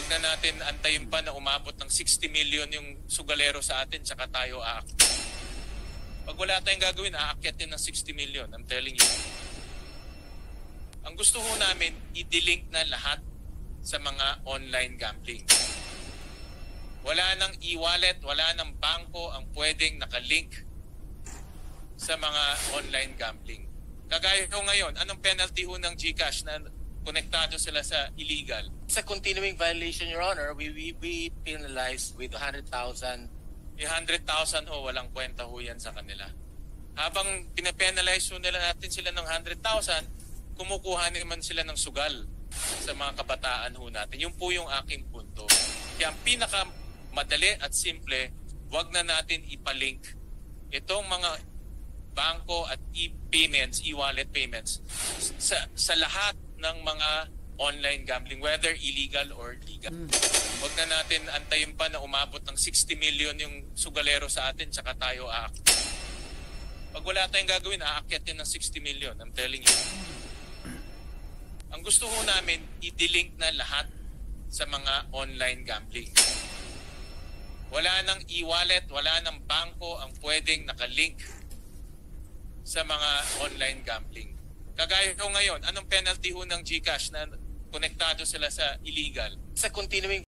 Huwag na natin antayin pa na umabot ng 60 million yung sugalero sa atin tsaka tayo aakyat. Pag wala tayong gagawin, aakyatin ng 60 million. I'm telling you. Ang gusto ho namin, i-delink na lahat sa mga online gambling. Wala nang e-wallet, wala nang bangko ang pwedeng nakalink sa mga online gambling. Kagaya ho ngayon, anong penalty ho ng GCash na konektado sila sa illegal? It's a continuing violation, Your Honor. We penalize with 100,000. 100,000 ho, walang kwenta ho yan sa kanila. Habang pinapenalize ho nila natin sila ng 100,000, kumukuha naman sila ng sugal sa mga kabataan ho natin. Yun po yung aking punto. Kaya ang pinakamadali at simple, wag na natin ipalink itong mga bangko at e-payments, e-wallet payments sa lahat ng mga online gambling, whether illegal or legal. Huwag na natin antayin pa na umabot ng 60 million yung sugalero sa atin tsaka tayo aakyat. Pag wala tayong gagawin, aakyatin ng 60 million. I'm telling you. Ang gusto ho namin, i-delink na lahat sa mga online gambling. Wala nang e-wallet, wala nang bangko ang pwedeng nakalink sa mga online gambling. Kagaya ho ngayon, anong penalty ho ng GCash na konektado sila sa illegal? It's a continuing